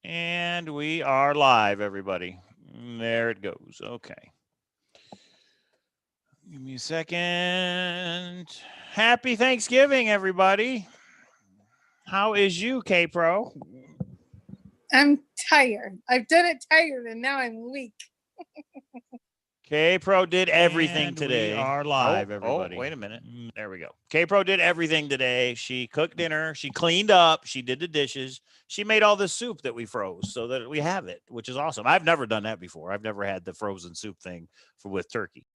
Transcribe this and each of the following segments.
And we are live, everybody. There it goes. Okay. Give me a second. Happy Thanksgiving, everybody. How is you, kpro? I'm tired. I've done it tired, and now I'm weak. kpro did everything today. We are live, everybody. Oh, wait a minute. There we go. kpro did everything today. She cooked dinner. She cleaned up. She did the dishes. She made all the soup that we froze so that we have it, which is awesome. I've never done that before. I've never had the frozen soup thing with turkey.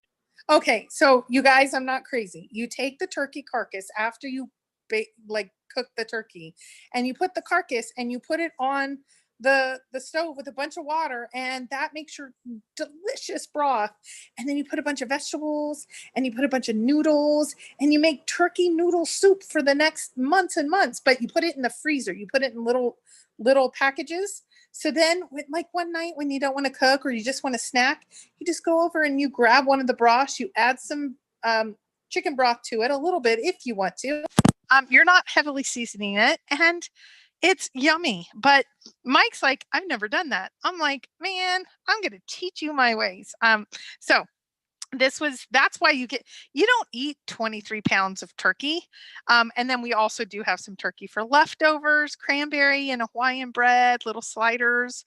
Okay, so you guys, I'm not crazy. You take the turkey carcass after you cook the turkey, and you put the carcass and you put it on the stove with a bunch of water, and that makes your delicious broth. And then you put a bunch of vegetables and you put a bunch of noodles, and you make turkey noodle soup for the next months and months, but you put it in the freezer. You put it in little packages. So then like one night when you don't want to cook or you just want to snack, you just go over and you grab one of the broths, you add some chicken broth to it, a little bit if you want to. You're not heavily seasoning it, and it's yummy. But Mike's like, I've never done that. I'm like, man, I'm going to teach you my ways. So that's why you don't eat 23 pounds of turkey. And then we also do have some turkey for leftovers, cranberry and Hawaiian bread, little sliders.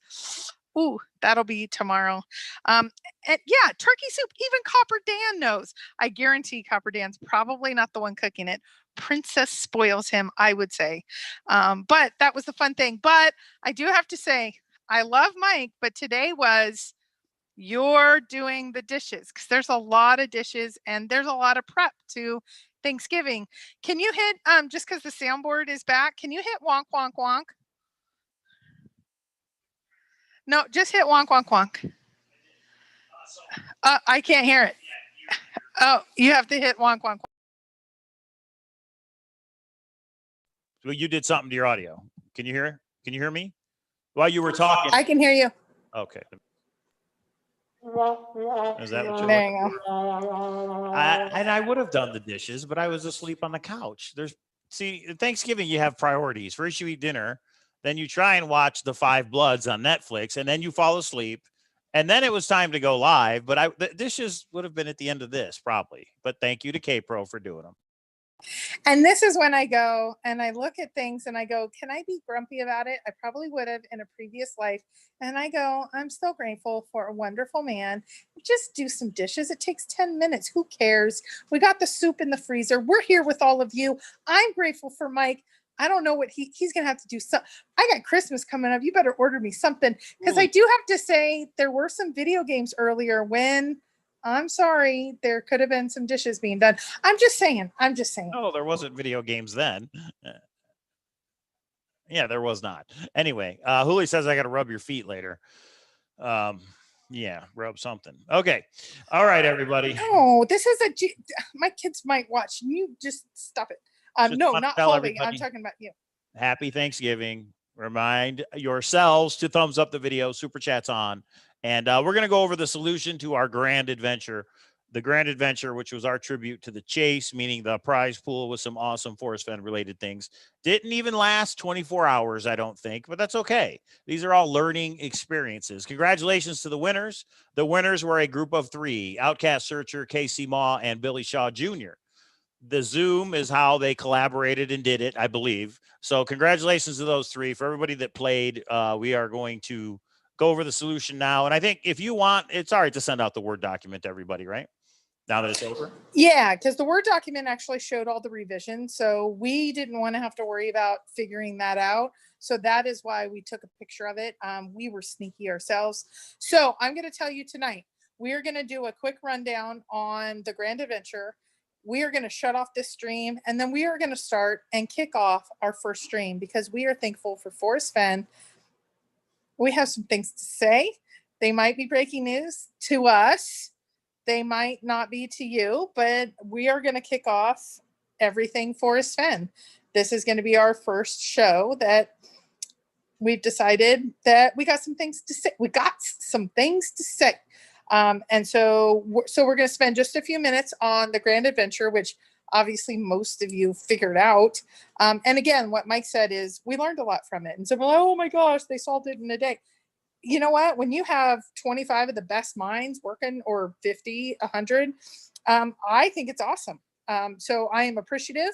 Ooh, that'll be tomorrow. And yeah, turkey soup, even Copper Dan knows. I guarantee Copper Dan's probably not the one cooking it. Princess spoils him, I would say. But that was the fun thing. But I do have to say, I love Mike, but today was you're doing the dishes, because there's a lot of dishes and there's a lot of prep to Thanksgiving. Can you hit, just because the soundboard is back, can you hit wonk, wonk, wonk? No, just hit wonk, wonk, wonk. I can't hear it. Oh, you have to hit wonk, wonk, wonk. Well, you did something to your audio. Can you hear it? Can you hear me? While you were talking. I can hear you. Okay. Is that what you're There you go. I would have done the dishes, but I was asleep on the couch. Thanksgiving, you have priorities. First you eat dinner, then you try and watch The Five Bloods on Netflix, and then you fall asleep. And then it was time to go live, but the dishes would have been at the end of this probably. But thank you to kpro for doing them. And this is when I go and I look at things and I go, can I be grumpy about it? I probably would have in a previous life. And I go, I'm still grateful for a wonderful man. Just do some dishes. It takes 10 minutes. Who cares? We got the soup in the freezer. We're here with all of you. I'm grateful for Mike. I don't know what he's going to have to do. So I got Christmas coming up. You better order me something, because I do have to say there were some video games earlier when I'm sorry, there could have been some dishes being done. I'm just saying. No, there wasn't video games then. Yeah, there was not. Anyway, Huli says I got to rub your feet later. Yeah, rub something. Okay. All right, everybody. No, this is my kids might watch. You just stop it. No, not Holly. I'm talking about you. Happy Thanksgiving. Remind yourselves to thumbs up the video. Super chat's on. And we're going to go over the solution to our grand adventure. The grand adventure, which was our tribute to the chase, meaning the prize pool with some awesome Forest Fend related things. Didn't even last 24 hours, I don't think, but that's okay. These are all learning experiences. Congratulations to the winners. The winners were a group of 3, OutkastSearcher, KCMaw, and Billy Shaw Jr. The Zoom is how they collaborated and did it, I believe. So congratulations to those 3. For everybody that played, we are going to go over the solution now. And I think if you want, it's all right to send out the Word document to everybody, right? Now that it's over? Yeah, because the Word document actually showed all the revisions. So we didn't want to have to worry about figuring that out. So that is why we took a picture of it. We were sneaky ourselves. So I'm going to tell you tonight, we're going to do a quick rundown on the Grand Adventure. We are going to shut off this stream, and then we are going to start and kick off our first stream, because we are thankful for Forest Fend. We have some things to say. They might be breaking news to us. They might not be to you, but we are going to kick off everything Forest Fend. This is going to be our first show that we've decided that we got some things to say. And so we're going to spend just a few minutes on the Grand Adventure, which obviously most of you figured out. And again, what Mike said is we learned a lot from it. And so we're like, oh my gosh, they solved it in a day. You know what? When you have 25 of the best minds working, or 50, 100, I think it's awesome. So I am appreciative.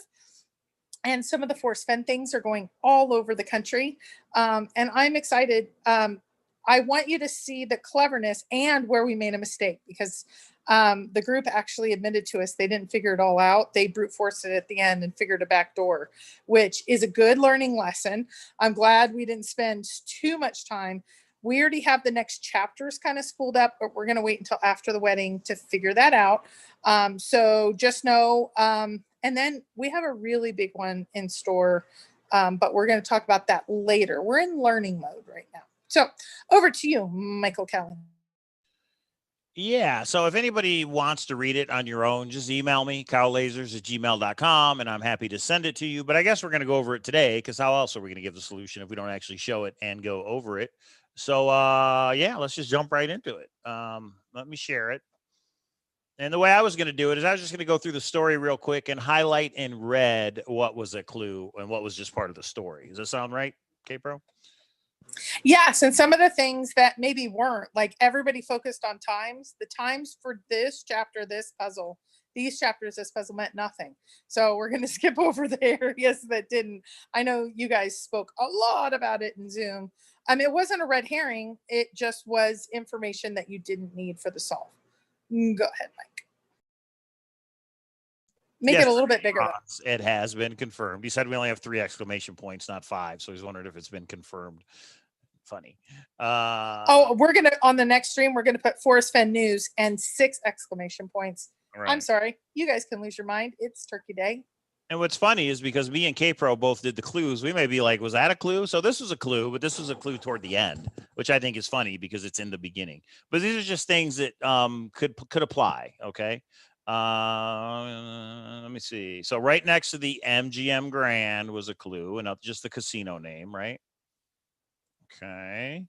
And some of the force fend things are going all over the country. And I'm excited. I want you to see the cleverness and where we made a mistake, because the group actually admitted to us they didn't figure it all out. They brute forced it at the end and figured a back door, which is a good learning lesson. I'm glad we didn't spend too much time. We already have the next chapters kind of spooled up, but we're going to wait until after the wedding to figure that out. So just know, and then we have a really big one in store, but we're going to talk about that later. We're in learning mode right now. So over to you, Michael Callan. Yeah. So if anybody wants to read it on your own, just email me, cowlazars@gmail.com, and I'm happy to send it to you. But I guess we're going to go over it today, because how else are we going to give the solution if we don't actually show it and go over it? So yeah, let's just jump right into it. Let me share it. And the way I was going to do it is I was just going to go through the story real quick and highlight in red what was a clue and what was just part of the story. Does that sound right, KPro? Yes, and some of the things that maybe weren't, like everybody focused on times. The times for this chapter, this puzzle, these chapters, this puzzle meant nothing. So we're going to skip over the areas that didn't. I know you guys spoke a lot about it in Zoom. It wasn't a red herring. It just was information that you didn't need for the solve. Go ahead, Mike. Make it a little bit bigger. It has been confirmed. He said we only have 3 exclamation points, not 5. So he's wondering if it's been confirmed. Funny. We're going to, on the next stream, we're going to put Forest Fend News and 6 exclamation points. Right. I'm sorry. You guys can lose your mind. It's Turkey Day. And what's funny is because me and KPro both did the clues, we may be like, was that a clue? So this was a clue, but this was a clue toward the end, which I think is funny because it's in the beginning. But these are just things that could apply. Okay. Let me see. So right next to the MGM Grand was a clue, and just the casino name, right? Okay.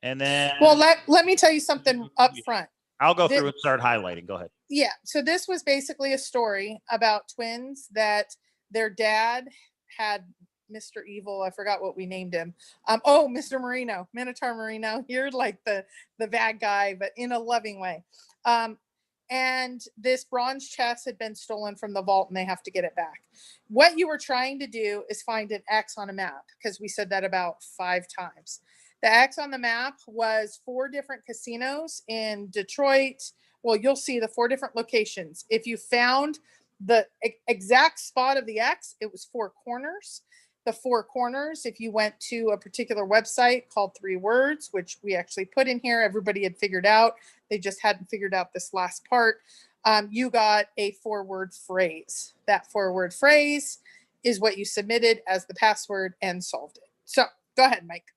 And then, well, let me tell you something up front. I'll go through and start highlighting. Go ahead. Yeah. So this was basically a story about twins that their dad had Mr. Evil. I forgot what we named him. Mr. Marino, Minotaur Marino. You're like the bad guy, but in a loving way. And this bronze chest had been stolen from the vault and they have to get it back. What you were trying to do is find an X on a map, because we said that about 5 times. The X on the map was 4 different casinos in Detroit. Well, you'll see the 4 different locations. If you found the exact spot of the X, it was 4 corners. The 4 corners, if you went to a particular website called 3 Words, which we actually put in here, everybody had figured out. They just hadn't figured out this last part. You got a 4-word phrase. That 4-word phrase is what you submitted as the password and solved it. So go ahead, Mike.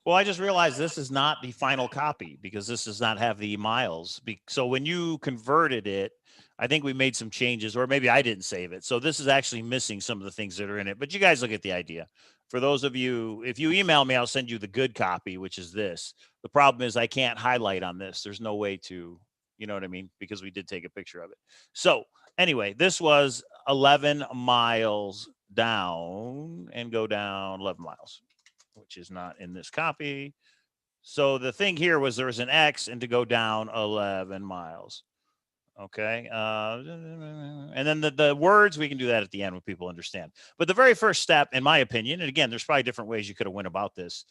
Well, I just realized this is not the final copy because this does not have the miles. So when you converted it, I think we made some changes, or maybe I didn't save it. So this is actually missing some of the things that are in it. But you guys look at the idea. For those of you, if you email me, I'll send you the good copy, which is this. The problem is I can't highlight on this. There's no way to, you know what I mean? Because we did take a picture of it. So anyway, this was 11 miles down and go down 11 miles, which is not in this copy. So the thing here was there was an X and to go down 11 miles. Okay. And then the words, we can do that at the end when people understand. But the very first step, in my opinion, and again, there's probably different ways you could have went about this,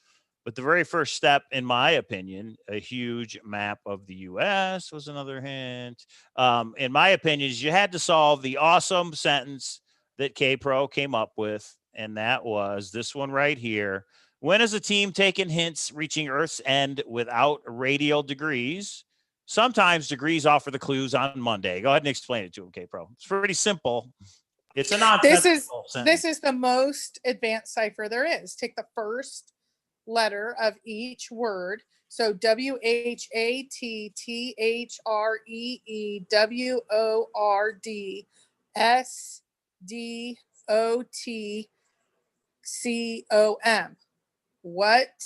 but the very first step, in my opinion, a huge map of the U.S. was another hint. In my opinion, is you had to solve the awesome sentence that KPro came up with, and that was this one right here. When is a team taking hints reaching Earth's end without radial degrees? Sometimes degrees offer the clues on Monday. Go ahead and explain it to him, KPro. It's pretty simple. It's a nonsensical sentence. This is the most advanced cipher there is. Take the first letter of each word. So WHATTTHREEDWORDSDOTCOM. What?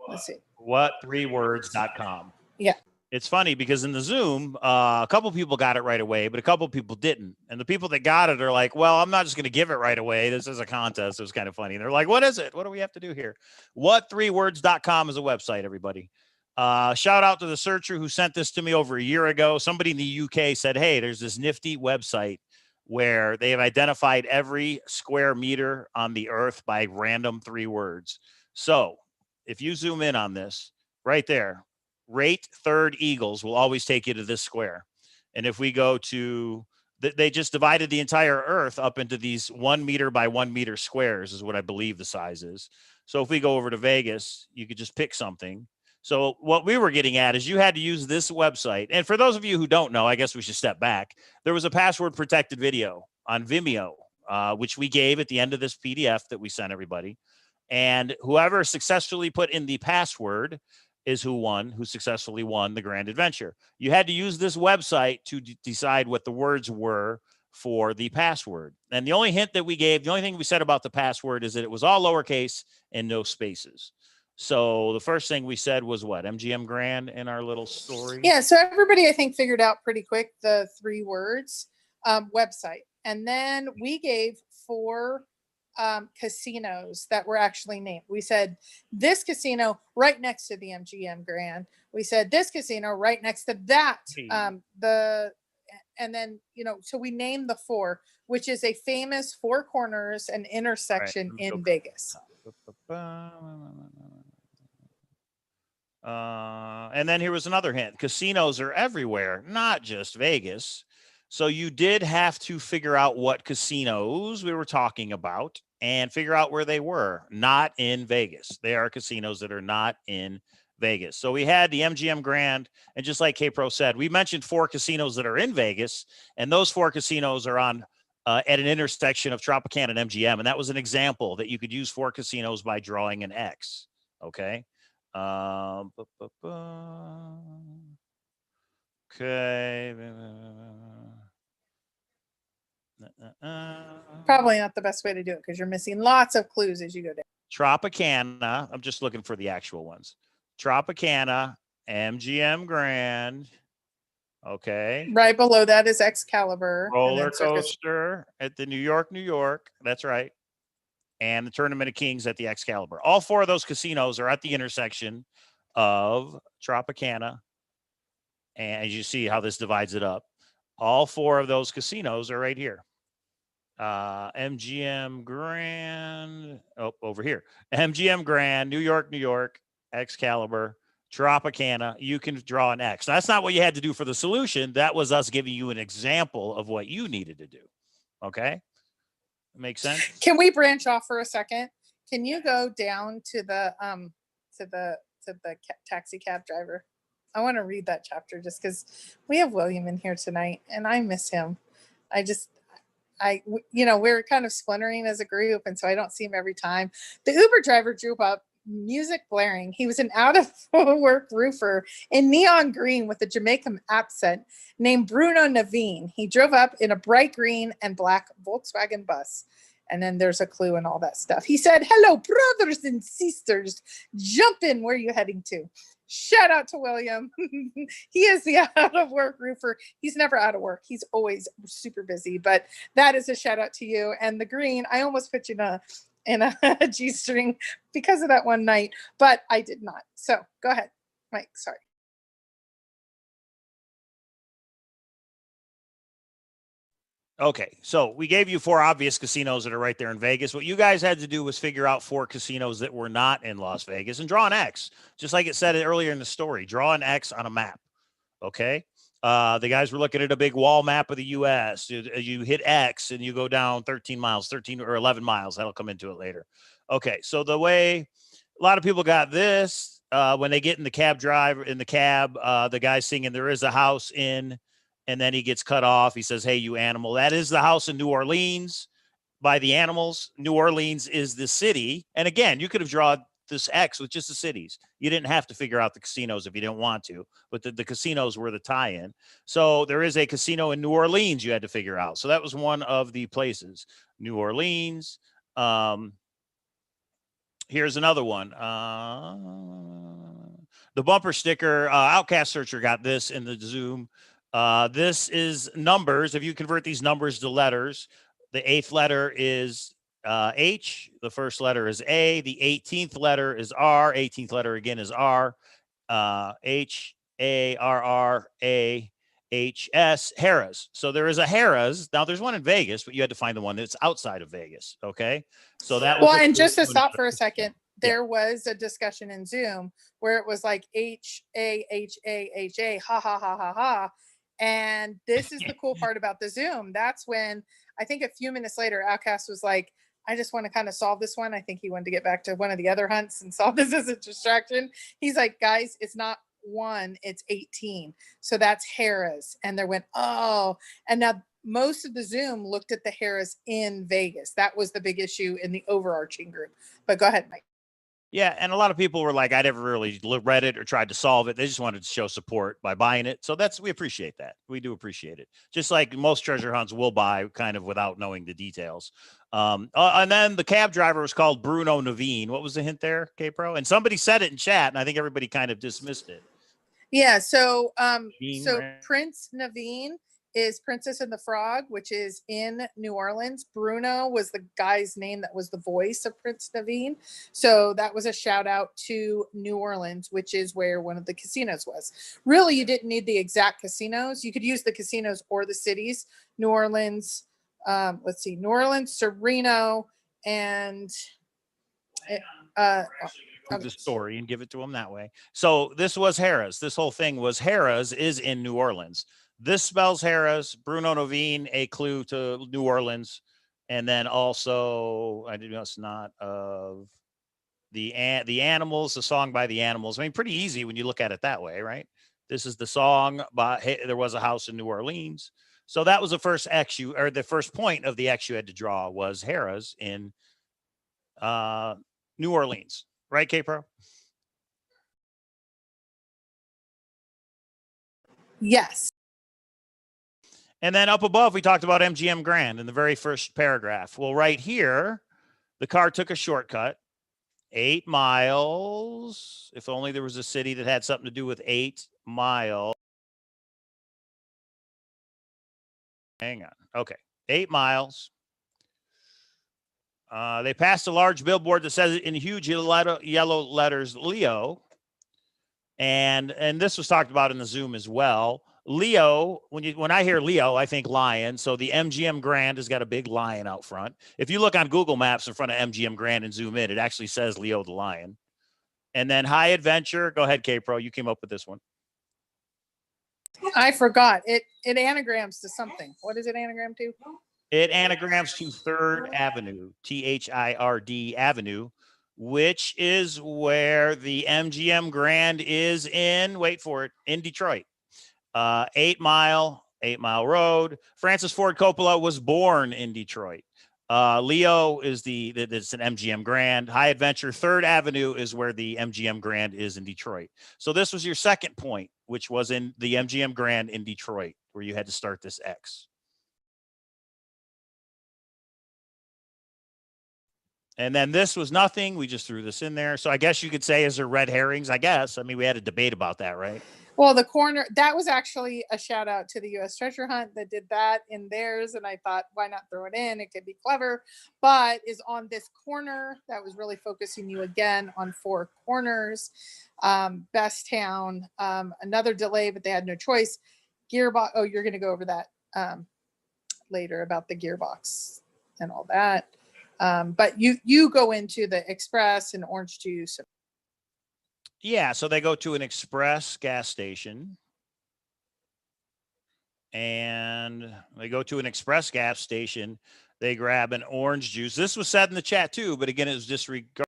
Let's see. What3words.com. Yeah. It's funny because in the Zoom, a couple people got it right away, but a couple people didn't. And the people that got it are like, well, I'm not just going to give it right away. This is a contest. It was kind of funny. And they're like, what is it? What do we have to do here? What3words.com is a website, everybody. Shout out to the searcher who sent this to me over a year ago. Somebody in the UK said, hey, there's this nifty website where they have identified every square meter on the earth by random 3 words. So if you zoom in on this right there, rate third eagles will always take you to this square. And if we go to, they just divided the entire earth up into these 1 meter by 1 meter squares is what I believe the size is. So if we go over to Vegas, you could just pick something. So what we were getting at is you had to use this website. And for those of you who don't know, I guess we should step back. There was a password protected video on Vimeo, which we gave at the end of this PDF that we sent everybody. And whoever successfully put in the password is who successfully won the Grand Adventure. You had to use this website to decide what the words were for the password. And the only hint that we gave, the only thing we said about the password is that it was all lowercase and no spaces. So the first thing we said was what? MGM Grand in our little story? Yeah, so everybody, I think, figured out pretty quick the 3 words website. And then we gave 4 casinos that were actually named. We said this casino right next to the MGM Grand. We said this casino right next to that. And then, so we named the 4, which is a famous 4 corners and intersection in Vegas. And then here was another hint. Casinos are everywhere, not just Vegas. So you did have to figure out what casinos we were talking about and figure out where they were. Not in Vegas. They are casinos that are not in Vegas. So we had the MGM Grand, and just like kpro said, we mentioned 4 casinos that are in Vegas, and those 4 casinos are on at an intersection of Tropicana and MGM, and that was an example that you could use 4 casinos by drawing an X. Okay. Okay. Probably not the best way to do it because you're missing lots of clues as you go down. Tropicana. I'm just looking for the actual ones. Tropicana, MGM Grand. Okay. Right below that is Excalibur. Roller coaster at the New York. That's right. And the Tournament of Kings at the Excalibur. All 4 of those casinos are at the intersection of Tropicana. And as you see how this divides it up, all 4 of those casinos are right here. MGM Grand, over here. MGM Grand, New York, Excalibur, Tropicana. You can draw an X. Now, that's not what you had to do for the solution. That was us giving you an example of what you needed to do. Okay. Makes sense. Can we branch off for a second? Can you go down to the taxi cab driver? I want to read that chapter just because we have William in here tonight and I miss him. We're kind of splintering as a group, and so I don't see him every time. The Uber driver drew up, music blaring. He was an out-of-work roofer in neon green with a Jamaican accent named Bruno Naveen. He drove up in a bright green and black Volkswagen bus. And then there's a clue and all that stuff. He said, hello, brothers and sisters. Jump in. Where are you heading to? Shout out to William. He is the out-of-work roofer. He's never out of work. He's always super busy. But that is a shout out to you. And the green, I almost put you in a G-string because of that one night, but I did not. So go ahead, Mike. Sorry. Okay, so we gave you 4 obvious casinos that are right there in Vegas. What you guys had to do was figure out 4 casinos that were not in Las Vegas and draw an X, just like it said earlier in the story. Draw an X on a map. Okay. The guys were looking at a big wall map of the U.S. You hit X and you go down 13 miles, 13 or 11 miles. That'll come into it later. Okay, so the way a lot of people got this when they get in the cab, the guy's singing, there is a house in. And then he gets cut off. He says, hey, you animal. That is the house in New Orleans by the animals. New Orleans is the city. And again, you could have drawn this X with just the cities. You didn't have to figure out the casinos if you didn't want to, but the casinos were the tie-in. So there is a casino in New Orleans you had to figure out. So that was one of the places. New Orleans. Here's another one. The bumper sticker, OutkastSearcher got this in the Zoom. This is numbers. If you convert these numbers to letters, the 8th letter is H. The first letter is A. The 18th letter is R. 18th letter again is R. H, A, R, R, A, H, S, Harrah's. So there is a Harrah's. Now there's one in Vegas, but you had to find the one that's outside of Vegas. Okay. So that was well, and just to stop for a second, Yeah. there was a discussion in Zoom where it was like H A H A H A, ha ha ha ha ha. And this is the cool part about the Zoom. That's when I think a few minutes later, Outcast was like, I just want to kind of solve this one. I think he wanted to get back to one of the other hunts and solve this as a distraction. He's like, guys, it's not 1, it's 18. So that's Harrah's. And they went, oh, and now most of the Zoom looked at the Harrah's in Vegas. That was the big issue in the overarching group. But go ahead, Mike. Yeah, and a lot of people were like, I never really read it or tried to solve it. They just wanted to show support by buying it. So we appreciate that. We do appreciate it. Just like most treasure hunts will buy kind of without knowing the details. And then the cab driver was called Bruno Naveen. What was the hint there, kpro? And somebody said it in chat, and I think everybody kind of dismissed it. Yeah, so Naveen, so right? Prince Naveen is Princess and the Frog, which is in New Orleans. Bruno was the guy's name that was the voice of Prince Naveen. So that was a shout out to New Orleans, which is where one of the casinos was. Really, you didn't need the exact casinos. You could use the casinos or the cities. New Orleans, let's see, New Orleans, Sereno, and The story and give it to them that way. So this was Harrah's. This whole thing was Harrah's is in New Orleans. This spells Harrah's. Bruno Naveen, a clue to New Orleans. And then also, I must not of the Animals, the song by the Animals. I mean, pretty easy when you look at it that way, right? This is the song by Hey, There Was a House in New Orleans. So that was the first X you, or the first point of the X you had to draw was Harrah's in New Orleans. Right, kpro? yes. And then up above, we talked about MGM Grand in the very first paragraph. Well, right here, the car took a shortcut, 8 miles. If only there was a city that had something to do with 8 miles. Hang on. Okay. 8 miles. They passed a large billboard that says in huge yellow letters, Leo. And this was talked about in the Zoom as well. Leo, when I hear Leo, I think lion. So the MGM Grand has got a big lion out front. If you look on Google Maps in front of MGM Grand and zoom in, it actually says Leo the lion. And then High Adventure. Go ahead, kpro. You came up with this one. I forgot. It anagrams to something. What is it anagram to? It anagrams to 3rd Avenue, THIRD Avenue, which is where the MGM Grand is in, wait for it, in Detroit. 8 Mile Road. Francis Ford Coppola was born in Detroit. Leo is it's an MGM Grand. High Adventure, 3rd Avenue is where the MGM Grand is in Detroit. So this was your second point, which was in the MGM Grand in Detroit, where you had to start this X. And then this was nothing. We just threw this in there. So I guess you could say, is there red herrings? I guess. I mean, we had a debate about that, right? Well, the corner, that was actually a shout out to the U.S. Treasure Hunt that did that in theirs. And I thought, why not throw it in? It could be clever, but is on this corner that was really focusing you again on 4 corners. Best Town, another delay, but they had no choice. Gearbox. Oh, you're going to go over that later about the gearbox and all that. But you go into the Express and orange juice. Yeah, so they go to an Express gas station. And they go to an Express gas station. They grab an orange juice. This was said in the chat too, but again, it was disregarded.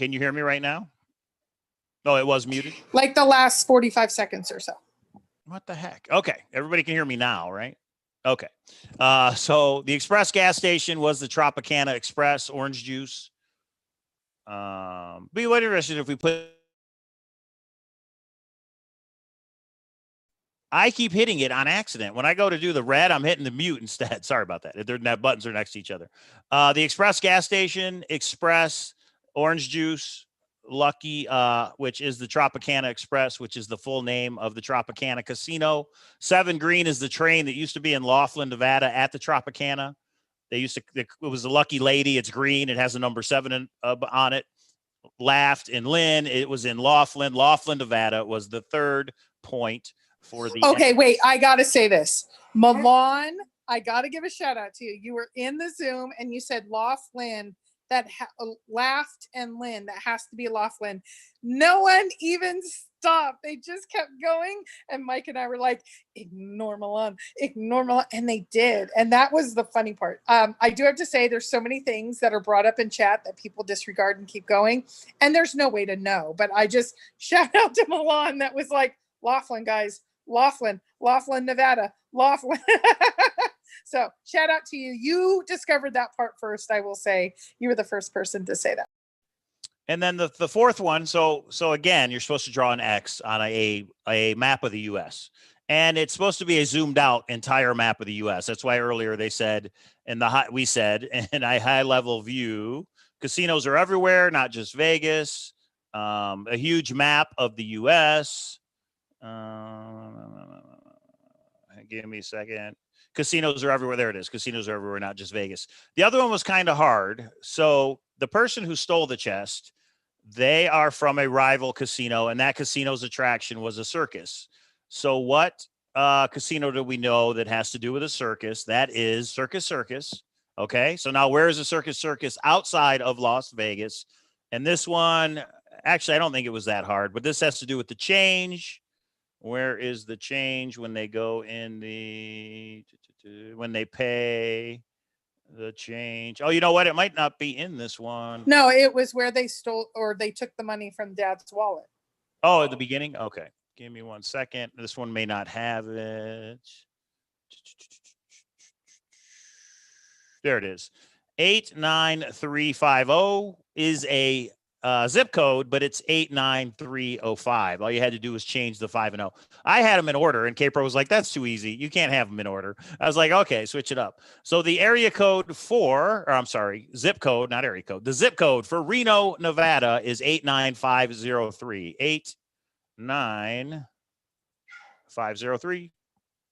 Can you hear me right now? Oh, it was muted. Like the last 45 seconds or so. What the heck? Okay. Everybody can hear me now, right? Okay. So the Express gas station was the Tropicana Express orange juice. Be what interested if we put. I keep hitting it on accident. When I go to do the red, I'm hitting the mute instead. Sorry about that. Their buttons are next to each other. The Express gas station, Express orange juice, Lucky, which is the Tropicana Express, which is the full name of the Tropicana Casino. 7 Green is the train that used to be in Laughlin, Nevada at the Tropicana. It was a Lucky Lady. It's green. It has a number 7 on it. Laughed in Lynn. It was in Laughlin. Laughlin, Nevada was the third point for the. Okay, wait, I got to say this. Milan, I got to give a shout out to you. You were in the Zoom and you said Laughlin, laughed and Lynn, that has to be Laughlin. No one even stopped. They just kept going. And Mike and I were like, ignore Milan, and they did. And that was the funny part. I do have to say there's so many things that are brought up in chat that people disregard and keep going. And there's no way to know. But I just shout out to Milan that was like, Laughlin, guys. Laughlin, Nevada, Laughlin. So shout out to you. You discovered that part first, I will say. You were the first person to say that. And then the fourth one. So again, you're supposed to draw an X on a map of the U.S. And it's supposed to be a zoomed out entire map of the U.S. That's why earlier they said we said in a high level view, casinos are everywhere, not just Vegas. A huge map of the U.S. Give me a second. Casinos are everywhere. There it is. Casinos are everywhere, not just Vegas. The other one was kind of hard. So the person who stole the chest, they are from a rival casino, and that casino's attraction was a circus. So what casino do we know that has to do with a circus? That is Circus. Okay. So now where is the Circus outside of Las Vegas? And this one, actually, I don't think it was that hard, but this has to do with the change. Where is the change when they go in when they pay the change? Oh, you know what? It might not be in this one. No, it was where they stole or they took the money from Dad's wallet. Oh, at the beginning? Okay. Give me 1 second. This one may not have it. There it is. 89350 is a zip code, but it's 89305. All you had to do was change the 5 and 0. I had them in order, and KPro was like, that's too easy. You can't have them in order. I was like, okay, switch it up. So the area code zip code, not area code. The zip code for Reno, Nevada is 89503. 89503.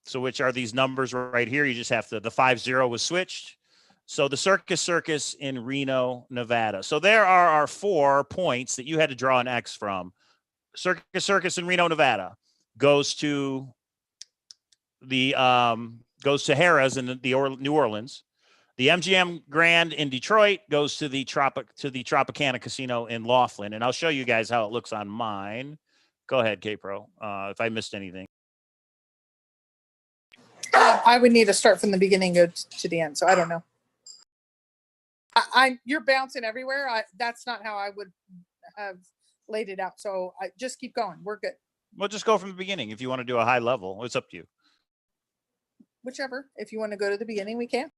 So which are these numbers right here? You just have to, the 50 was switched. So the Circus in Reno, Nevada. So there are our 4 points that you had to draw an X from. Circus in Reno, Nevada goes to the Harrah's in New Orleans. The MGM Grand in Detroit goes to the Tropicana Casino in Laughlin. And I'll show you guys how it looks on mine. Go ahead, KPro, if I missed anything. I would need to start from the beginning, go to the end. So I don't know. You're bouncing everywhere. That's not how I would have laid it out. So I just keep going. We're good. Well, just go from the beginning. If you want to do a high level, it's up to you. Whichever. If you want to go to the beginning, we can.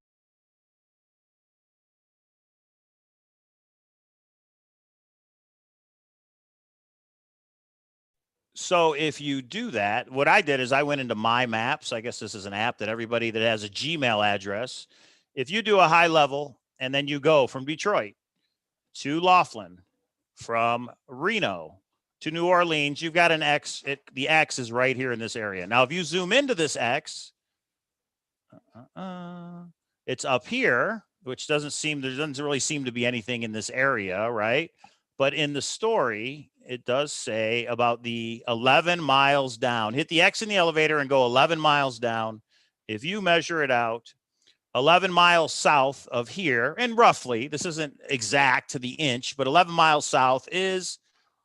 So if you do that, what I did is I went into My Maps. I guess this is an app that everybody that has a Gmail address. If you do a high level, and then you go from Detroit to Laughlin, from Reno to New Orleans, you've got an X. The X is right here in this area. Now, if you zoom into this X, it's up here, which there doesn't really seem to be anything in this area, right? But in the story, it does say about the 11 miles down. Hit the X in the elevator and go 11 miles down. If you measure it out, 11 miles south of here, and roughly, this isn't exact to the inch, but 11 miles south is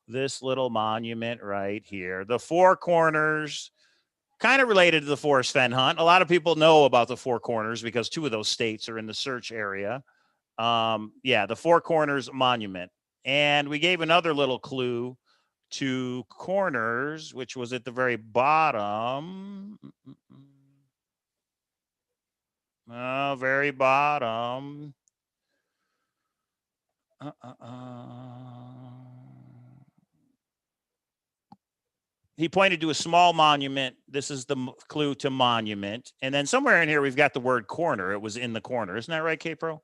this little monument right here. The Four Corners, kind of related to the Forrest Fenn hunt. A lot of people know about the Four Corners because 2 of those states are in the search area. Yeah, the Four Corners Monument. And we gave another little clue to corners, which was at the very bottom. Very bottom. He pointed to a small monument. This is the clue to monument. And then somewhere in here, we've got the word corner. It was in the corner. Isn't that right, kpro?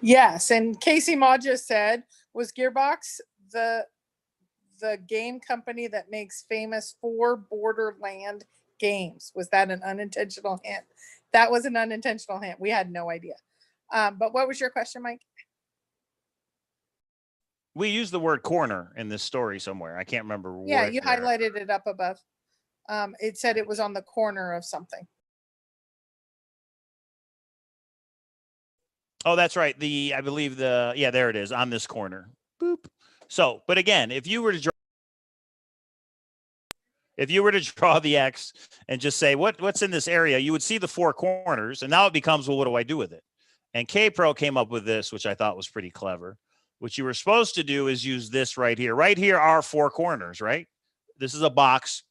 Yes. And KCMaw just said, was Gearbox the game company that makes famous for Borderland games? Was that an unintentional hint? That was an unintentional hint. We had no idea. But what was your question, Mike? We used the word corner in this story somewhere. I can't remember. Yeah, you highlighted it up above. It said it was on the corner of something. Oh, that's right. I believe yeah, there it is on this corner. Boop. So, but again, if you were to draw the X and just say what's in this area, you would see the four corners, and now it becomes, well, what do I do with it? And kpro came up with this, which I thought was pretty clever. What you were supposed to do is use this right here. Right here are four corners, right? This is a box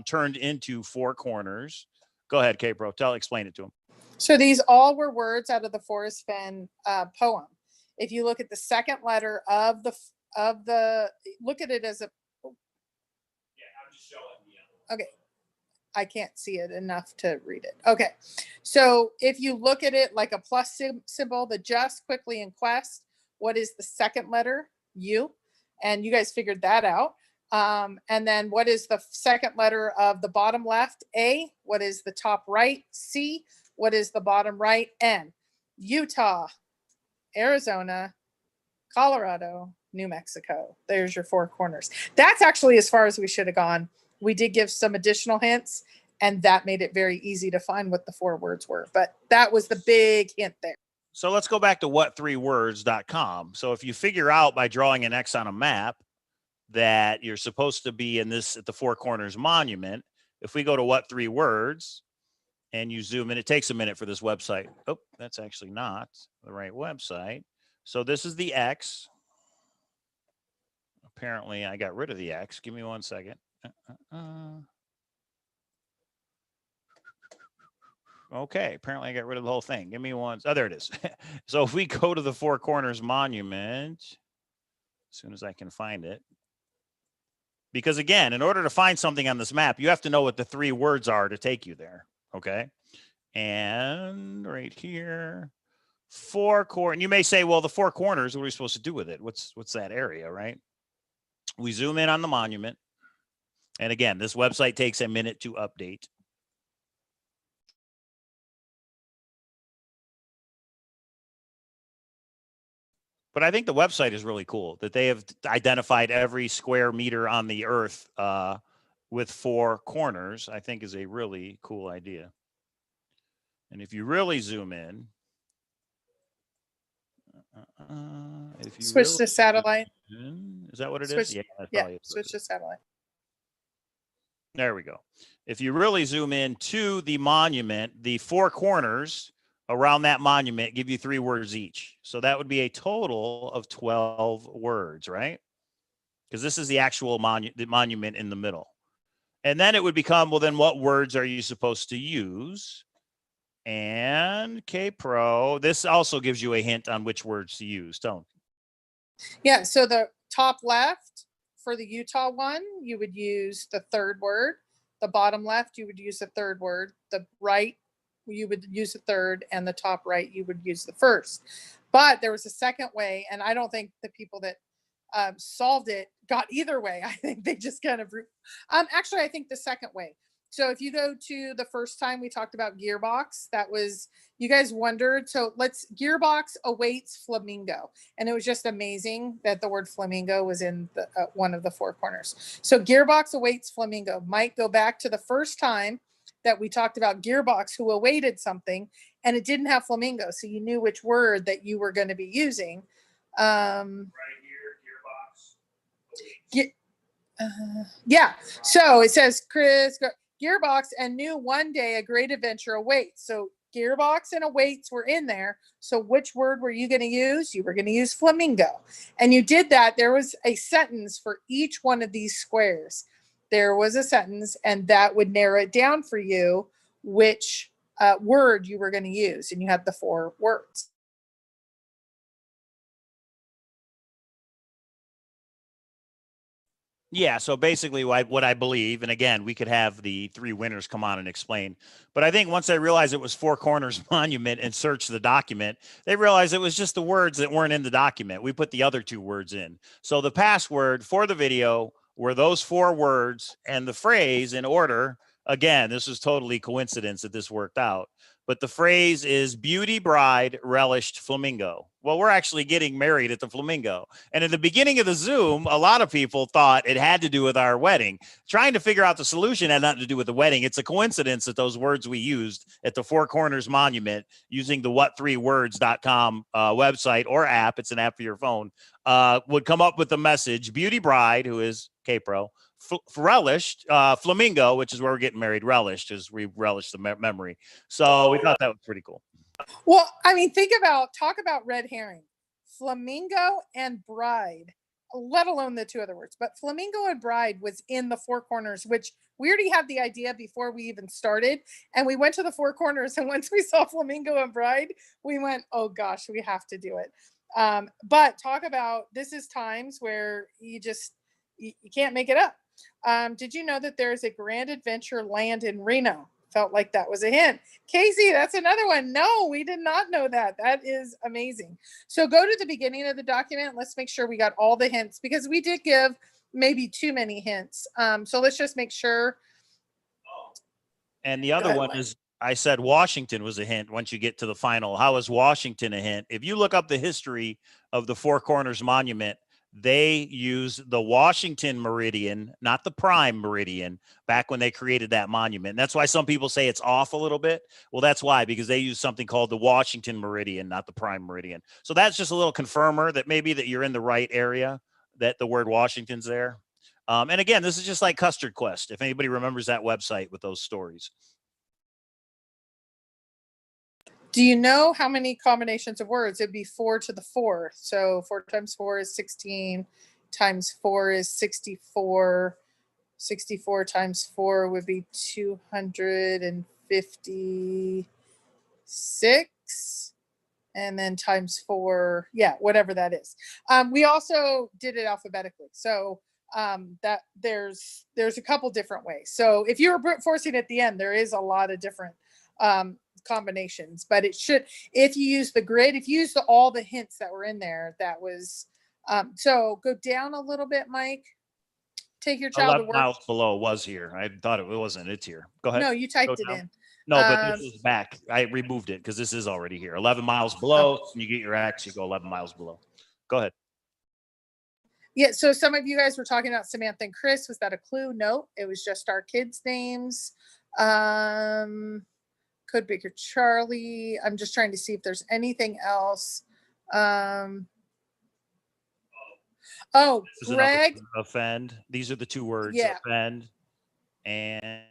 turned into four corners. Go ahead, kpro. Explain it to him. So these all were words out of the Forrest Fenn poem. If you look at the second letter of the look at it as a. Yeah, I'm just showing you. Okay. I can't see it enough to read it. Okay. So if you look at it like a plus symbol, the just, quickly, and quest, what is the second letter? U. And you guys figured that out. And then what is the second letter of the bottom left? A. What is the top right? C. What is the bottom right? N. Utah, Arizona, Colorado, New Mexico. There's your four corners. That's actually as far as we should have gone. We did give some additional hints, and that made it very easy to find what the four words were. But that was the big hint there. So let's go back to what3words.com. So if you figure out by drawing an X on a map that you're supposed to be in this at the Four Corners Monument, if we go to what 3 words and you zoom in, it takes a minute for this website. Oh, that's actually not the right website. So this is the X. Apparently I got rid of the X. Give me 1 second. Okay, apparently I got rid of the whole thing. Give me one. Oh, there it is. So if we go to the Four Corners Monument, as soon as I can find it, because again, in order to find something on this map, you have to know what the 3 words are to take you there. Okay. And right here, four corners. And you may say, well, the four corners, what are we supposed to do with it? What's that area, right? We zoom in on the monument. And again, this website takes a minute to update. But I think the website is really cool that they have identified every square meter on the earth with 4 corners. I think is a really cool idea. And if you really zoom in, if you switch to satellite. Is that what it switch, is? Yeah, switch to satellite. There we go. If you really zoom in to the monument, the 4 corners around that monument give you 3 words each. So that would be a total of 12 words, right? Because this is the actual monument in the middle. And then it would become, well, then what words are you supposed to use? And kpro, this also gives you a hint on which words to use, don't it? Yeah, so the top left for the Utah one, you would use the 3rd word. The bottom left, you would use the 3rd word. The right, you would use the 3rd, and the top right, you would use the 1st. But there was a second way, and I don't think the people that solved it got either way. I think they just kind of actually, I think the second way. So if you go to the first time we talked about Gearbox, that was, you guys wondered, so Gearbox awaits Flamingo. And it was just amazing that the word flamingo was in the, one of the 4 corners. So Gearbox awaits Flamingo might go back to the first time that we talked about Gearbox who awaited something and it didn't have flamingo. So you knew which word that you were going to be using. Right here, Gearbox. Yeah. So it says, Chris, Gearbox and knew one day a great adventure awaits. So gearbox and a weights were in there. So which word were you going to use? You were going to use flamingo. And you did that. There was a sentence for each one of these squares. There was a sentence, and that would narrow it down for you which word you were going to use. And you had the 4 words. Yeah, so basically what I believe, and again, we could have the 3 winners come on and explain, but I think once they realized it was Four Corners Monument and searched the document, they realized it was just the words that weren't in the document. We put the other 2 words in. So the password for the video were those 4 words, and the phrase in order. Again, this was totally coincidence that this worked out. But the phrase is beauty bride relished flamingo. Well, we're actually getting married at the Flamingo. And in the beginning of the Zoom, a lot of people thought it had to do with our wedding. Trying to figure out the solution had nothing to do with the wedding. It's a coincidence that those words we used at the Four Corners Monument using the what3words.com website or app, it's an app for your phone, would come up with the message, beauty bride, who is KPRO, relished, flamingo, which is where we're getting married, relished, as we relish the memory. So we thought that was pretty cool. Well, I mean, talk about red herring, flamingo and bride, let alone the 2 other words, but flamingo and bride was in the Four Corners, which we already had the idea before we even started. And we went to the Four Corners, and once we saw flamingo and bride, we went, oh gosh, we have to do it. But talk about, this is times where you can't make it up. Did you know that there's a Grand Adventure land in Reno? Felt like that was a hint. Casey, that's another one. No, we did not know that. That is amazing. So go to the beginning of the document. Let's make sure we got all the hints, because we did give maybe too many hints. So let's just make sure. And the other one is, I said Washington was a hint once you get to the final. How is Washington a hint? If you look up the history of the Four Corners Monument, they use the Washington meridian, not the prime meridian, back when they created that monument. And that's why some people say it's off a little bit. Well, that's why, because they use something called the Washington meridian, not the prime meridian. So that's just a little confirmer that maybe that you're in the right area, that the word Washington's there. And again, this is just like Custard Quest, if anybody remembers that website with those stories. Do you know how many combinations of words? It'd be 4 to the 4th. So 4 times 4 is 16, times 4 is 64. 64 times 4 would be 256. And then times 4, yeah, whatever that is. We also did it alphabetically. So that there's a couple different ways. So if you're brute forcing at the end, there is a lot of different combinations, but it should, if you use the grid, if you use all the hints that were in there, that was so go down a little bit, Mike. Take your child to work. Miles below was here. I thought it wasn't. It's here. Go ahead. No, you typed it in. No, but this is back. I removed it because this is already here. 11 miles below. You get your X, you go 11 miles below. Go ahead. Yeah, so some of you guys were talking about Samantha and Chris. Was that a clue? No, it was just our kids' names. Could be your Charlie. I'm just trying to see if there's anything else. Oh, Greg. Offend. These are the 2 words. Yeah. Offend and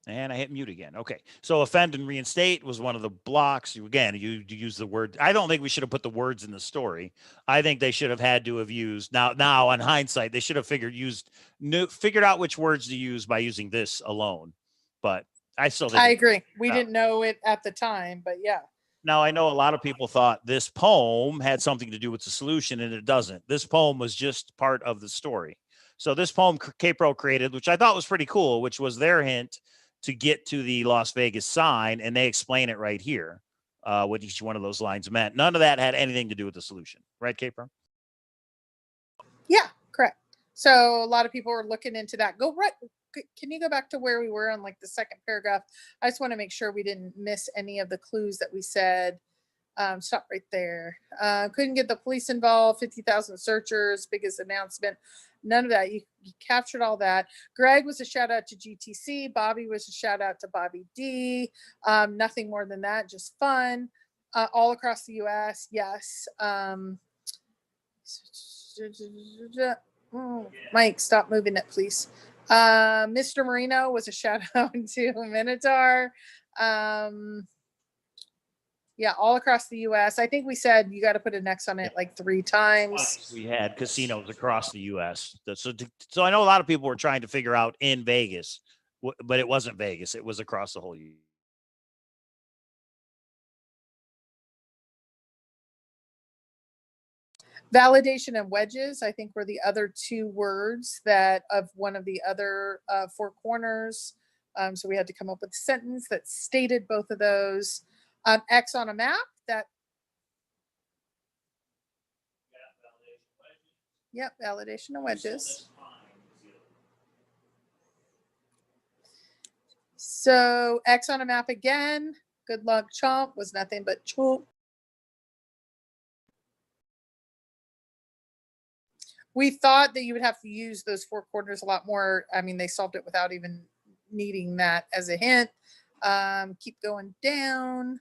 And I hit mute again. Okay. So offend and reinstate was one of the blocks. Again, you use the word. I don't think we should have put the words in the story. I think they should have had to have used now on hindsight, they should have figured out which words to use by using this alone. But I still think I agree. We didn't know it at the time, but yeah. Now, I know a lot of people thought this poem had something to do with the solution, and it doesn't. This poem was just part of the story. So this poem KPRO created, which I thought was pretty cool, which was their hint to get to the Las Vegas sign, and they explain it right here, what each one of those lines meant. None of that had anything to do with the solution. Right, KPRO? Yeah, correct. So a lot of people were looking into that. Can you go back to where we were on like the second paragraph? I just want to make sure we didn't miss any of the clues that we said. Stop right there. Couldn't get the police involved, 50,000 searchers, biggest announcement. None of that. You captured all that. Greg was a shout out to GTC. Bobby was a shout out to Bobby D. Nothing more than that, just fun. All across the US, yes. Mike, stop moving it, please. Mr. Marino was a shout out to Minotaur. Yeah, all across the U.S. I think we said you got to put an X on it like 3 times. We had casinos across the U.S. So I know a lot of people were trying to figure out in Vegas, but it wasn't Vegas. It was across the whole U.S. Validation and wedges, I think, were the other 2 words that of one of the other 4 corners. So we had to come up with a sentence that stated both of those. X on a map, that. Yep, validation and wedges. So X on a map again. Good luck, chomp, was nothing but chomp. We thought that you would have to use those 4 corners a lot more. I mean, they solved it without even needing that as a hint. Keep going down.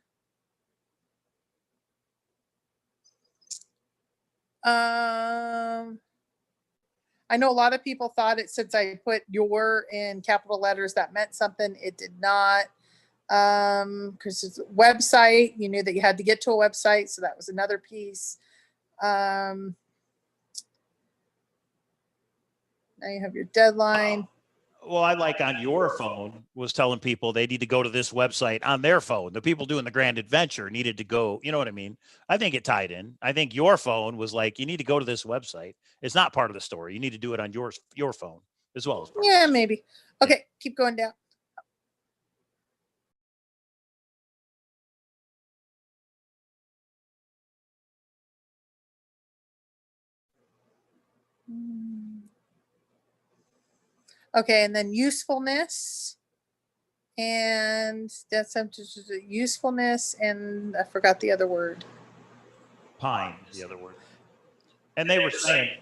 I know a lot of people thought it, since I put your in capital letters, that meant something. It did not. Because it's a website, you knew that you had to get to a website. So that was another piece. Now you have your deadline. Well, I like on your phone was telling people they need to go to this website on their phone. The people doing the Grand Adventure needed to go. You know what I mean? I think it tied in. I think your phone was like, you need to go to this website. It's not part of the story. You need to do it on your phone as well as. Yeah, maybe. Okay, keep going down. Okay, and then usefulness. And that's usefulness, and I forgot the other word. Pine is the other word. And they were saying,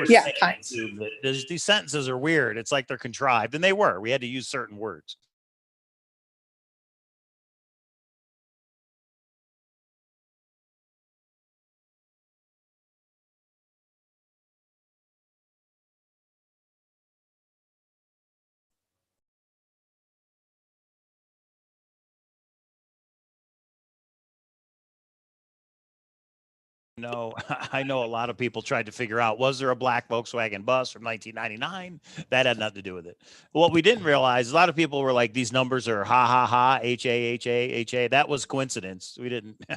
yeah, saying that these sentences are weird. It's like they're contrived, and they were. We had to use certain words. No, I know a lot of people tried to figure out, was there a black Volkswagen bus from 1999? That had nothing to do with it. What we didn't realize, a lot of people were like, these numbers are ha, ha, ha, H-A. That was coincidence. We didn't, I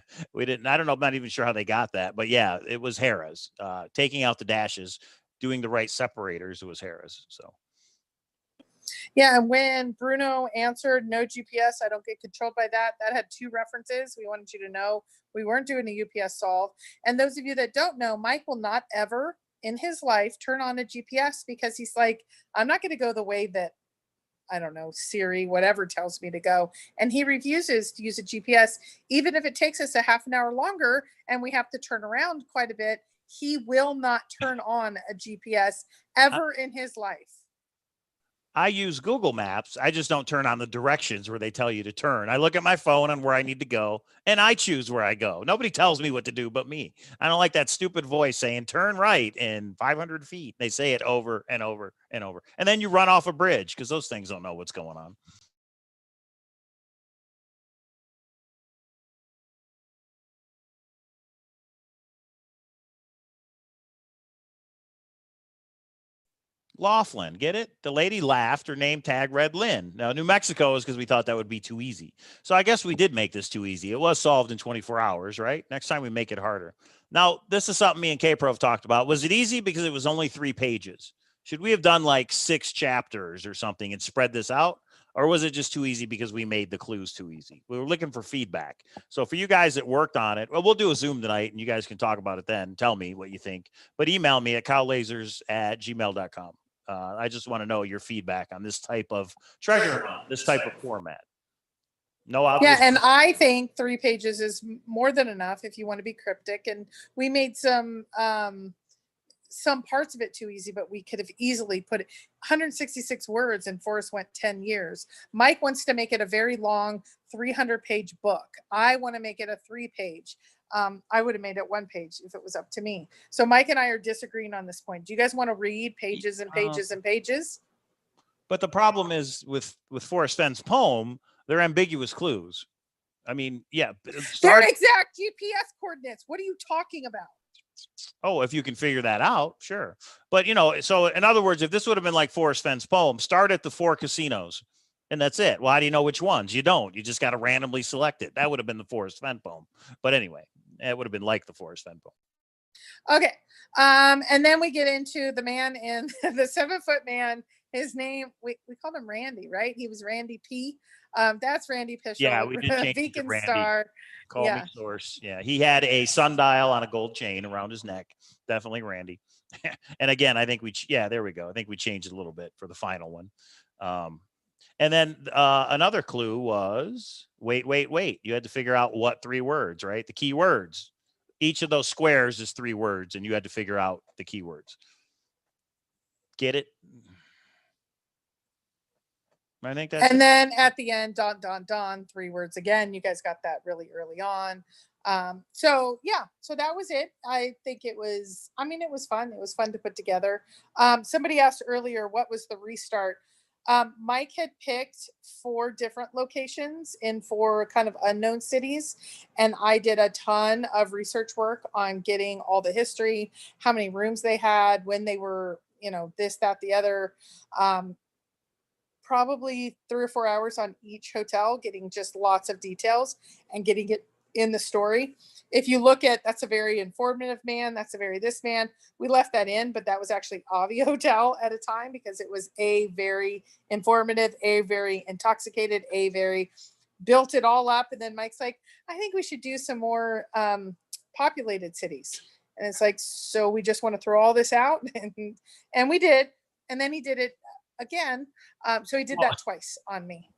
don't know, I'm not even sure how they got that, but yeah, it was Harrah's. Taking out the dashes, doing the right separators, it was Harrah's, so. Yeah, and when Bruno answered no GPS, I don't get controlled by that. That had 2 references. We wanted you to know we weren't doing a UPS solve. And those of you that don't know, Mike will not ever in his life turn on a GPS because he's like, I'm not going to go the way that, I don't know, Siri, whatever tells me to go. And he refuses to use a GPS, even if it takes us a half an hour longer and we have to turn around quite a bit. He will not turn on a GPS ever in his life. I use Google Maps. I just don't turn on the directions where they tell you to turn. I look at my phone on where I need to go, and I choose where I go. Nobody tells me what to do but me. I don't like that stupid voice saying, turn right in 500 feet. They say it over and over and over. And then you run off a bridge because those things don't know what's going on. Laughlin, get it? The lady laughed. Her name tag read Lynn. Now, New Mexico is because we thought that would be too easy. So I guess we did make this too easy. It was solved in 24 hours, right? Next time we make it harder. Now, this is something me and KPro have talked about. Was it easy because it was only 3 pages? Should we have done like 6 chapters or something and spread this out? Or was it just too easy because we made the clues too easy? We were looking for feedback. So for you guys that worked on it, well, we'll do a Zoom tonight and you guys can talk about it then. Tell me what you think. But email me at cowlazars@gmail.com. I just want to know your feedback on this type of treasure hunt, this type of format. No obvious. Yeah, and I think 3 pages is more than enough if you want to be cryptic. And we made some some parts of it too easy, but we could have easily put it 166 words and Forrest went 10 years. Mike wants to make it a very long 300-page book. I want to make it a 3-page. I would have made it 1 page if it was up to me. So Mike and I are disagreeing on this point. Do you guys want to read pages and pages and pages? But the problem is with Forrest Fenn's poem, they're ambiguous clues. I mean, yeah. They're exact GPS coordinates. What are you talking about? Oh, if you can figure that out, sure. But, you know, so in other words, if this would have been like Forrest Fenn's poem, start at the 4 casinos and that's it. Well, how do you know which ones? You don't. You just got to randomly select it. That would have been the Forrest Fenn poem. But anyway, it would have been like the Forrest Fenn poem. Okay. And then we get into the man in the 7-foot man. His name, we called him Randy, right? He was Randy P. That's Randy Pischel. Yeah, we did change Beacon to Randy. Star. Call me source. Yeah, he had a sundial on a gold chain around his neck. Definitely Randy. And again, I think there we go. I think we changed it a little bit for the final one. And then another clue was wait. You had to figure out what 3 words, right? The key words. Each of those squares is 3 words, and you had to figure out the keywords. Get it? I think that's. And then at the end, Don, 3 words again. You guys got that really early on. So yeah, so that was it. I think it was fun. It was fun to put together. Somebody asked earlier, what was the restart? Mike had picked 4 different locations in 4 kind of unknown cities. And I did a ton of research work on getting all the history, how many rooms they had, when they were, you know, this, that, the other. Probably 3 or 4 hours on each hotel, getting just lots of details and getting it in the story. If you look at, that's a very informative man, that's a very this man. We left that in, but that was actually Avi Hotel at a time because it was a very informative, a very intoxicated, a very built it all up. And then Mike's like, I think we should do some more populated cities. And it's like, so we just want to throw all this out? And we did. And then he did it again. So he did that twice on me.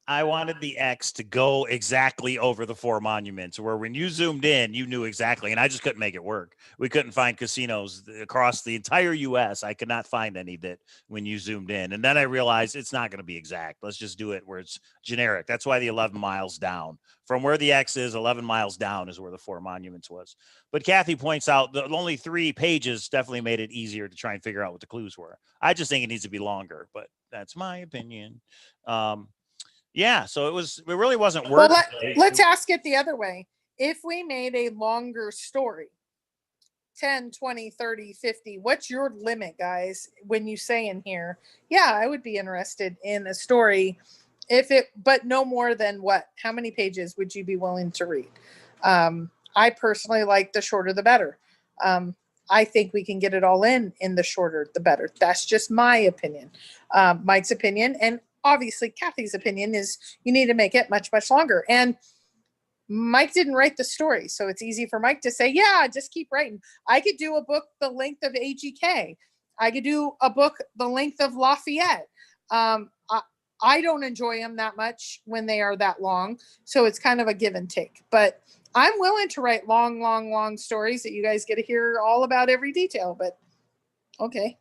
I wanted the X to go exactly over the 4 monuments where when you zoomed in, you knew exactly. And I just couldn't make it work. We couldn't find casinos across the entire US. I could not find any that when you zoomed in. And then I realized it's not going to be exact. Let's just do it where it's generic. That's why the 11 miles down from where the X is, 11 miles down is where the 4 monuments was. But Kathy points out the only 3 pages definitely made it easier to try and figure out what the clues were. I just think it needs to be longer, but that's my opinion. Yeah, so it really wasn't worth it. Let's ask it the other way. If we made a longer story, 10, 20, 30, 50, what's your limit, guys? When you say in here, yeah, I would be interested in a story but no more than what? How many pages would you be willing to read? I personally like the shorter, the better. I think we can get it all in the shorter, the better. That's just my opinion. Mike's opinion, and obviously Kathy's opinion is you need to make it much, much longer. And Mike didn't write the story, so it's easy for Mike to say, yeah, just keep writing. I could do a book the length of AGK. I could do a book the length of Lafayette. I don't enjoy them that much when they are that long, so it's kind of a give and take. But I'm willing to write long, long, long stories that you guys get to hear all about every detail, but okay.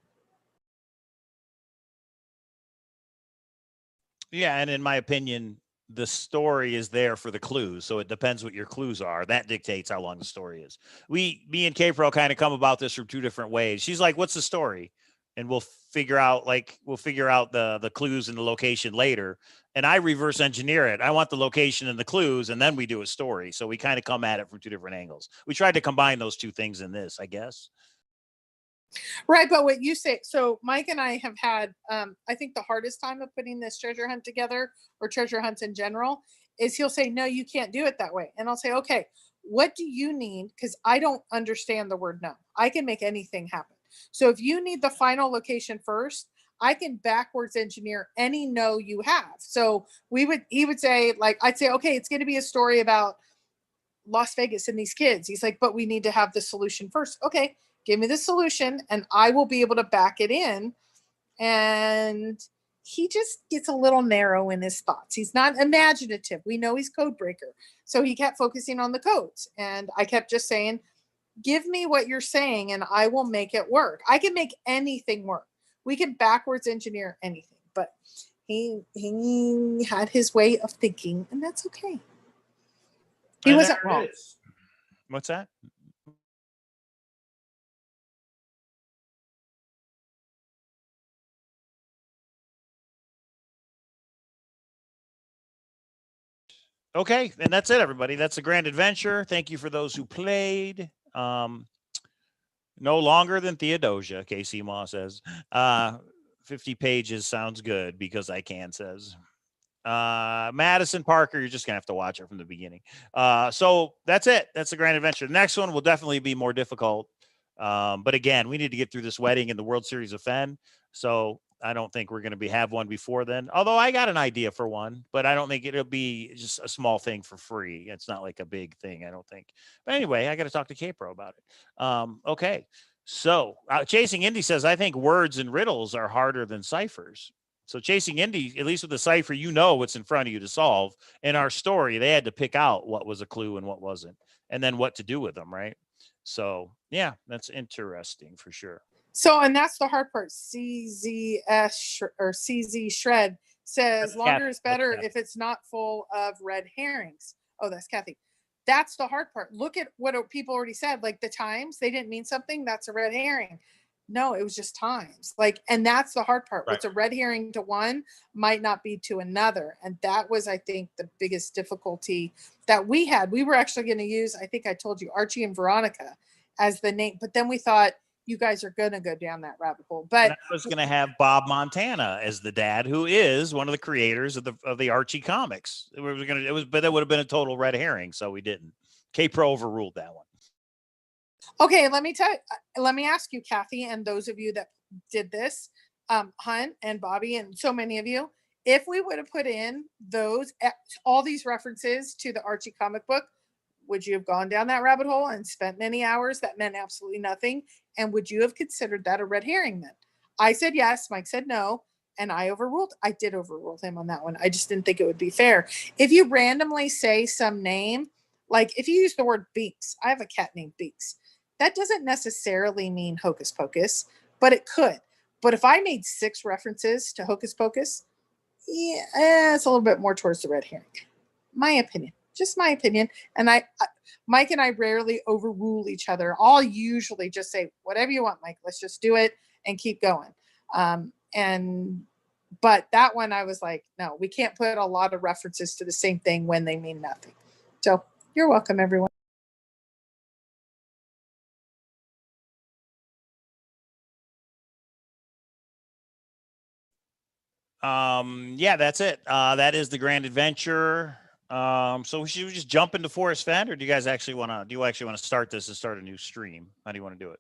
Yeah, and in my opinion, the story is there for the clues. So it depends what your clues are. That dictates how long the story is. Me and KPro kind of come about this from 2 different ways. She's like, what's the story? And we'll figure out the clues and the location later. And I reverse engineer it. I want the location and the clues, and then we do a story. So we kind of come at it from 2 different angles. We tried to combine those 2 things in this, I guess. Right, but what you say, so Mike and I have had, I think the hardest time of putting this treasure hunt together, or treasure hunts in general, is he'll say, no, you can't do it that way. And I'll say, okay, what do you need? Because I don't understand the word no. I can make anything happen. So if you need the final location first, I can backwards engineer any no you have. So he would say, like, I'd say, okay, it's going to be a story about Las Vegas and these kids. He's like, but we need to have the solution first. Okay, give me the solution and I will be able to back it in. And he just gets a little narrow in his thoughts. He's not imaginative. We know he's code breaker. So he kept focusing on the codes. And I kept just saying, give me what you're saying and I will make it work. I can make anything work. We can backwards engineer anything, but he had his way of thinking, and that's okay. He wasn't wrong. What's that? Okay, and that's it, everybody. That's a grand adventure. Thank you for those who played. No longer than Theodosia, KCMaw says. 50 pages sounds good because I can, says. Madison Parker, you're just gonna have to watch it from the beginning. So that's it. That's the grand adventure. The next one will definitely be more difficult. But again, we need to get through this wedding in the World Series of Fen. So I don't think we're going to have one before then. Although I got an idea for one, but I don't think it'll be just a small thing for free. It's not like a big thing, I don't think. But anyway, I got to talk to KPro about it. Okay. So Chasing Indy says, I think words and riddles are harder than ciphers. So Chasing Indy, at least with the cipher, you know what's in front of you to solve. In our story, they had to pick out what was a clue and what wasn't, and then what to do with them, right? So yeah, that's interesting for sure. So, and that's the hard part. CZS or CZ Shred says longer is better if it's not full of red herrings. Oh, that's Kathy. That's the hard part. Look at what people already said. Like the times, they didn't mean something. That's a red herring. No, it was just times. Like, and that's the hard part. Right. What's a red herring to one might not be to another. And that was, I think, the biggest difficulty that we had. We were actually going to use, I think I told you, Archie and Veronica as the name. But then we thought, you guys are going to go down that rabbit hole. But I was going to have Bob Montana as the dad, who is one of the creators of the Archie comics. But that would have been a total red herring, so we didn't. KPro overruled that one. Okay, let me ask you, Kathy, and those of you that did this, Hunt and Bobby, and so many of you, if we would have put in all these references to the Archie comic book, would you have gone down that rabbit hole and spent many hours that meant absolutely nothing? And would you have considered that a red herring then? I said yes, Mike said no, and I did overrule him on that one. I just didn't think it would be fair. If you randomly say some name, like if you use the word Beaks, I have a cat named Beaks. That doesn't necessarily mean Hocus Pocus, but it could. But if I made 6 references to Hocus Pocus, yeah, it's a little bit more towards the red herring. My opinion. Just my opinion. And Mike and I rarely overrule each other. I'll usually just say, whatever you want, Mike, let's just do it and keep going. But that one, I was like, no, we can't put a lot of references to the same thing when they mean nothing. So you're welcome, everyone. Yeah, that's it. That is the grand adventure. So should we just jump into Forest Fen, or do you guys actually want to start this and start a new stream? How do you want to do it?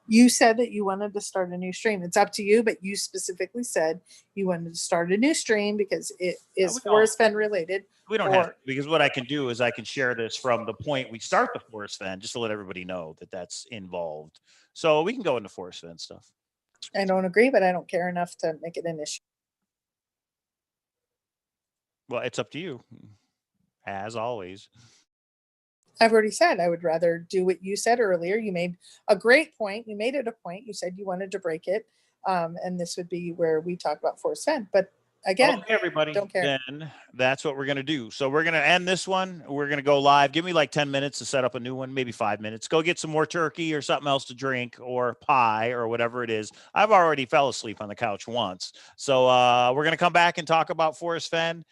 You said that you wanted to start a new stream. It's up to you, but you specifically said you wanted to start a new stream because it is Forest Fen related. We don't have to, because what I can do is I can share this from the point we start the Forest Fen, just to let everybody know that that's involved. So we can go into Forest Fen stuff. I don't agree, but I don't care enough to make it an issue. Well, it's up to you, as always. I've already said I would rather do what you said earlier. You made a great point. You made it a point. You said you wanted to break it. And this would be where we talk about Forest Fen. But again, okay, everybody, don't care. Then that's what we're going to do. So we're going to end this one. We're going to go live. Give me like 10 minutes to set up a new one, maybe 5 minutes. Go get some more turkey or something else to drink or pie or whatever it is. I've already fell asleep on the couch once. So we're going to come back and talk about Forest Fen.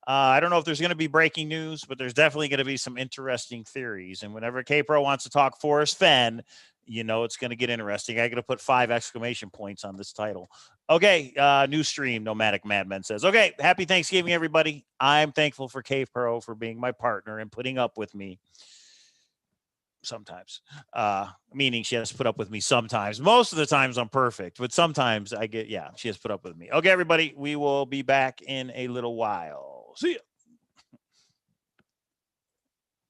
I don't know if there's going to be breaking news, but there's definitely going to be some interesting theories. And whenever KPro wants to talk Forest Fen, you know it's going to get interesting. I got to put 5 exclamation points on this title. Okay, new stream, Nomadic Madman says. Okay, happy Thanksgiving, everybody. I'm thankful for KPro for being my partner and putting up with me sometimes. Meaning she has to put up with me sometimes. Most of the times I'm perfect, but sometimes she has put up with me. Okay, everybody, we will be back in a little while. See ya.